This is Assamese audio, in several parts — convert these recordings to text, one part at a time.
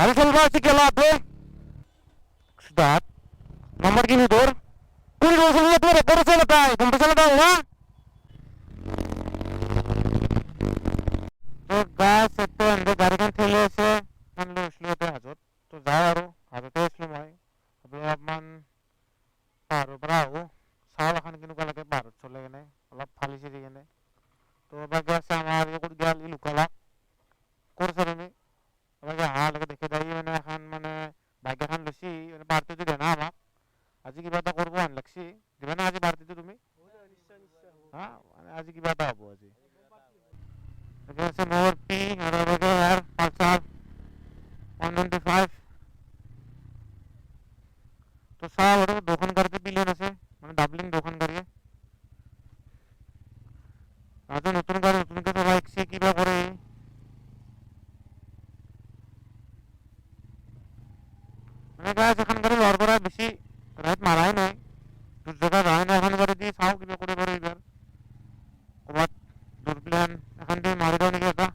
गाडी चालवायची केला आपले नंबर किती दोर कुणी रोज येत रे कोण चालत आहे कोण चालत आहे ना तो गाय सत्तो अंदर गाड़ी kan ठेले से हम लोग इसलिए होते हैं तो जाओ हाथ तो इसलिए भाई अब लोग अपन पारो ब्राओ साल खान किनु का लगे पारो चले गए नहीं मतलब फाली से दिए नहीं तो अब क्या से हमारे कुछ गया ये लुकाला कोर्स में अब क्या हाल लगे देखे दाई मैंने खान मैंने भाग्य खान लसी मैंने भारतीय जो देना हमारा आज की बात करो आन लक्ष्य दिवाना आज भारतीय तो तुम्हें हाँ आज की बात आप आज जैसे मोर पी और अब यार पल्सर 125 तो साल और दोखन करते पी लेने से मैंने डबलिंग दोखन करिए आज नतून के तो बाइक से की बात हो रही मैंने कहा सेकंड करी और बड़ा बेसी रात मारा है नहीं दूसरी जगह रहा है এখন করে দিয়ে সাও কিলো করে করে इधर ওবাদ দুর্প্লেন এখন দিয়ে মারি দাও নাকি এটা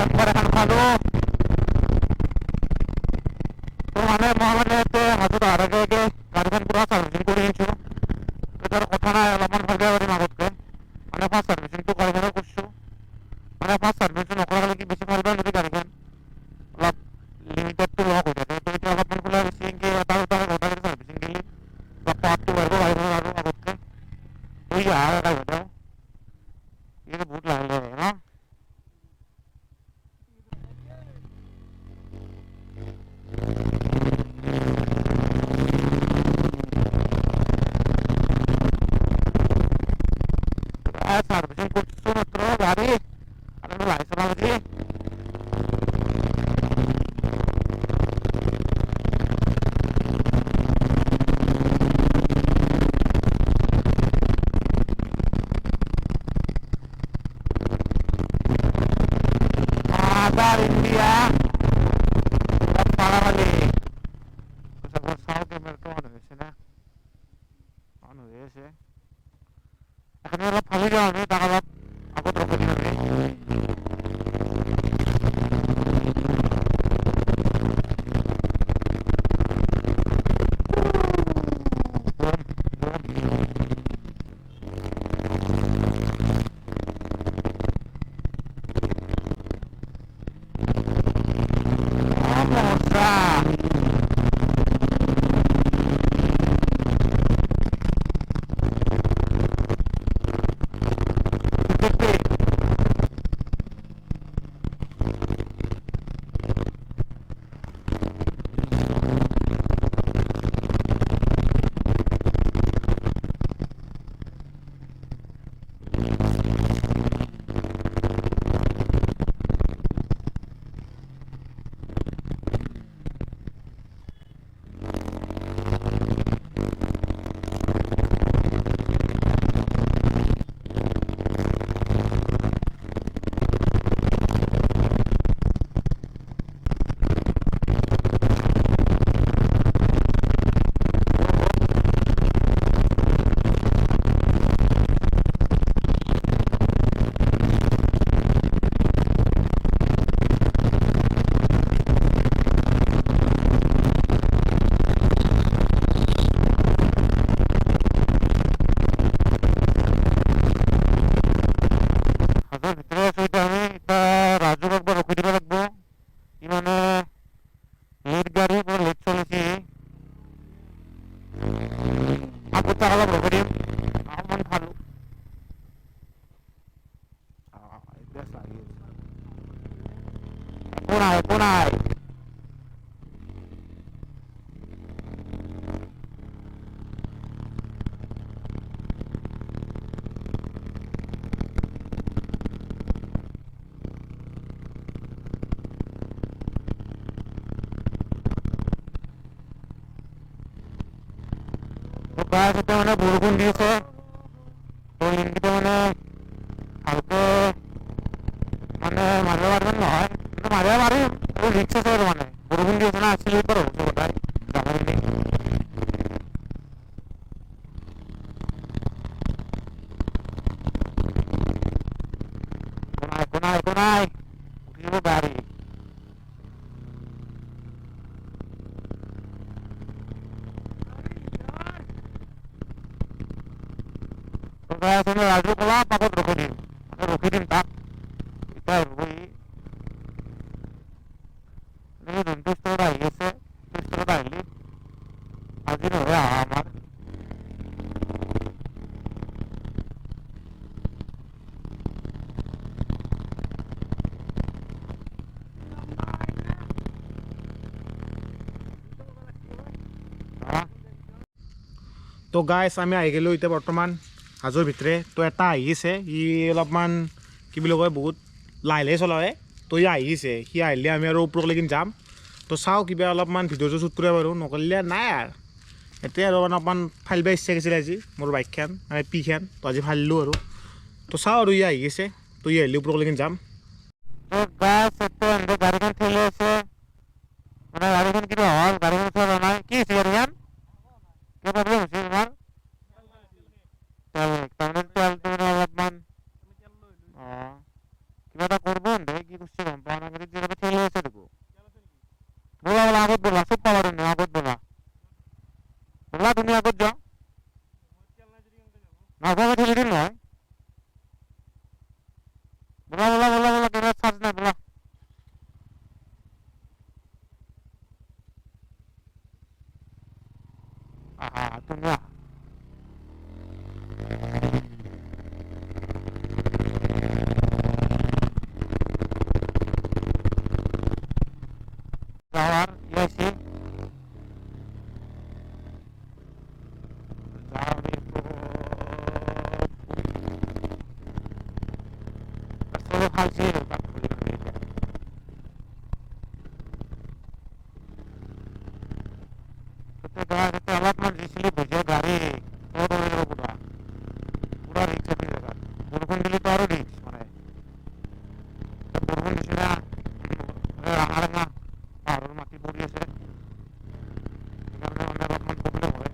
नंबर এখন ভালো তো মানে মহামারীতে হাজুর আগে গাড়িখান পুরো সার্ভিসিং করে নিয়েছিল এটার কথা না অলপমান ভাবে বাড়ি মাগতকে মানে ফার্স্ট সার্ভিসিং তো করে ধরে করছো মানে ফার্স্ট সার্ভিসিং নকরা গেলে কি বেশি ফালবে না গাড়িখান অলপ লিমিটেড তো লক হয়ে যাবে তো এটা অলপমান খুলে সার্ভিসিং কে তাও গোটা করে সার্ভিসিং দিলে বা পার্ট তো বাড়বে গাড়ি আরো আগতকে ওই আর গাড়ি দাও ये बहुत लाल है ना सर्विसिंग कुछ सुनो गाड़ी अरे लाइसेंस वाला जी आधार इंडिया para वाली तो सब साउथ के मेरे तो आने से ना आने से এখন আমরা ফালি যাও আমি টাকা আপত রকম দিবে Punai. तो गाय से मैंने बुरगुन दी से तो इनकी तो मैंने हल्के मैंने मारे मारे नहीं तो मारे मारे वो रिक्शा से मैंने बुरगुन दी से ना असली पर हो तो बताए जामा नहीं একো নাই উঠিব গাড়ী ৰাজু কলা পাকত ৰখি দিম তাক এতিয়া ৰবি যোনটো স্তৰত আহি আছে সেই স্তৰত আহিলে আজি নহয় আহা আমাৰ তো গাইছ আমি আহি গ'লোঁ এতিয়া বৰ্তমান হাজোৰ ভিতৰে তো এটা আহিছে ই অলপমান কি বুলি কয় বহুত লাহে লাহে চলাৱে তো ই আহিছে সি আহিলে আমি আৰু ওপৰলৈকে যাম তো চাওঁ কিবা অলপমান ভিডিঅ'টো শ্বুট কৰিব পাৰোঁ নকৰিলে নাই আৰু এতিয়া আৰু অলপমান ফাইল ইচ্ছা গৈছিলে আজি মোৰ বাইকখন মানে পিখন তো আজি ফালিলোঁ আৰু তো চাওঁ আৰু ই আহি গৈছে তো ই আহিলে ওপৰলৈকে যাম গাড়ীখন ঠেলি আছে মানে গাড়ীখন কিবা হ'ল গাড়ীখন চলা নাই কি হৈছে গাড়ীখন কিবা প্ৰব্লেম হৈছে তোমাৰ তেলটো মানে অলপমান কিবা এটা কৰিব দে কি কৰিছে গম পোৱা নাই কিন্তু কিবা ঠেলি আছে দেখো বলা বলা আগত বলা চব পাবা তুমি আগত বলা বলা তুমি আগত যোৱা নাভাবে ঠেলি দিম নহয় বলা বলা বলা বলা কিবা চার্জ নাই বলা আহা তুমি যাওয়ার ইয়াছি যাওয়ারে তো সব খাইছে অলপমান দিছিলি বুঝে গাড়ী পুরা রিক্স আছে জায়গা বরফুন দিলে তো আরো রিক্স মানে বরফুন দিছি না আর না পাহাড়ের মাটি পড়ি আছে এখানে মানে অলপমান প্রবলেম হয়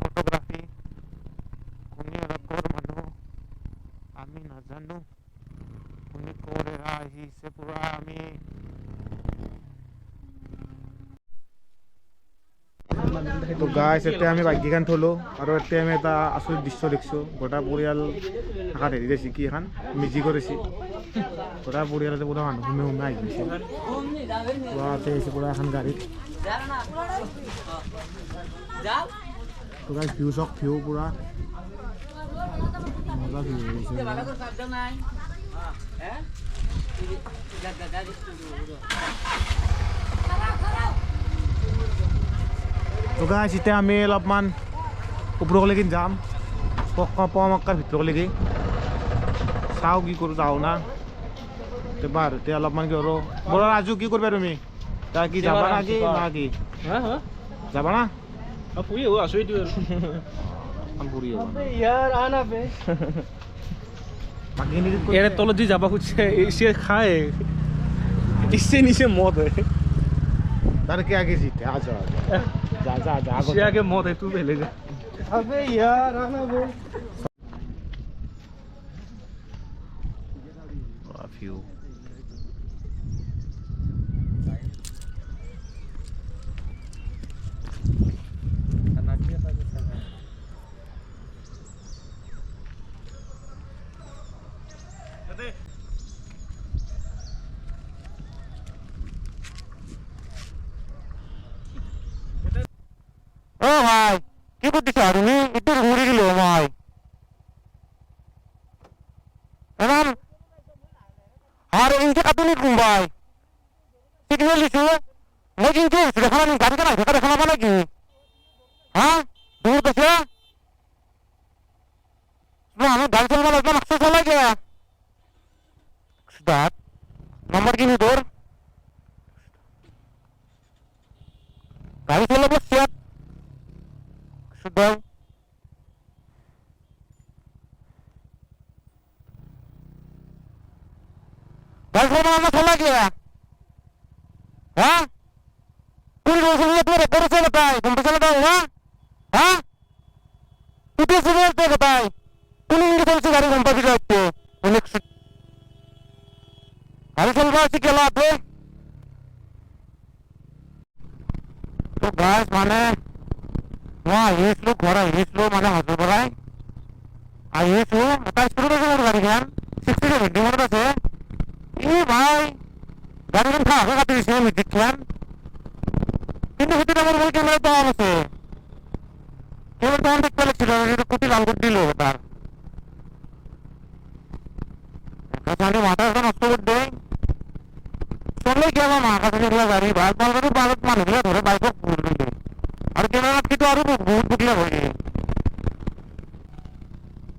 ফটোগ্রাফি কোনি রকর মানু আমি না জানো কোনি করে আহিছে পুরা আমি তো গাইছ এতিয়া আমি বাইককেইখন থলোঁ আৰু এতিয়া আমি এটা আচৰিত দৃশ্য দেখিছোঁ গোটা পৰিয়াল এখান হেৰি দিছে কি এখন মিউজিকৰ দিছে গোটা পৰিয়ালতে পুৰা মানুহ সোমাই আহি গৈছে পুৰাতে আহিছে পুৰা এখন গাড়ীত তো গাইছ ভিউ চাওক ভিউ পুৰা মজা ভিউ হৈছে তো গাইছ এতিয়া আমি অলপমান ওপৰলৈকে যাম পমক্কাৰ ভিতৰলৈকে চাওঁ কি কৰোঁ যাওঁ না এবাৰ এতিয়া অলপমান কি কৰোঁ বৰা ৰাজু কি কৰিবা তুমি তাৰ কি যাবা না কি না কি যাবা না ফুৰি আহোঁ আছোঁ এইটো আৰু ফুৰি আহিবা ইয়াৰ আনা বে বাকীখিনি ইয়াৰে তলত যি যাবা খুজিছে ইছে খায় ইছে নিচে মদ হয় তাৰ কি আগে জিতে আচ্ছা যা যা যা ইছে আগে মদ হয় তু বেলেগ আবে ইয়াৰ আনা বে ভিউ চারুনি একটু ঘুরে গেল আমায় এখন আর ইনকে কাটুনি কুম্বাই সিগন্যাল দিছো মই কিন্তু দেখা নাই গাড়ি কেন দেখা দেখা না নাকি হ্যাঁ দূর দেখে না আমি গাড়ি চালানো লাগবে মাস্টার চালাই গে স্টার্ট নাম্বার কি তোর গাড়ি চালাবো সেট শুধু গাড়ি চালানো চালাই গে হ্যাঁ তুই রোজ তোরে করে চলে তাই তুমি চলে দাও না হ্যাঁ তুই চলে যেতে তাই তুমি ইংরেজি বলছিস গাড়ি কোম্পানি যাচ্ছে অনেক গাড়ি চালানো আছে কি লাগবে তো গাছ মানে ইসলো ঘোড়া ইসলো মানে হাজার বড়াই আর ইসলো তাই শুরু করে গাড়ি খান 60 মনে আছে ভাই গাড়ি খান থাকা কাটি দিয়েছে আমি দেখলাম কিন্তু হতে আমার বই ক্যামেরা তো আছে ক্যামেরা তো দেখতে লাগছিল কোটি লাল করে দিল তার কাছে মাথা নষ্ট করে দেয় চলে গেল মা কাছে গাড়ি বাইক মালগাড়ি বাইক মানুষগুলো ধরে বাইক ঘুরবে আর ক্যামেরা কিন্তু আরো বহুত বুকলে হয়ে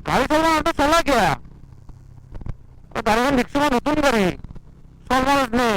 গাড়ি চালানো তো চলা গিয়া গাড়ি দেখছি নতুন গাড়ি চল মানুষ নেই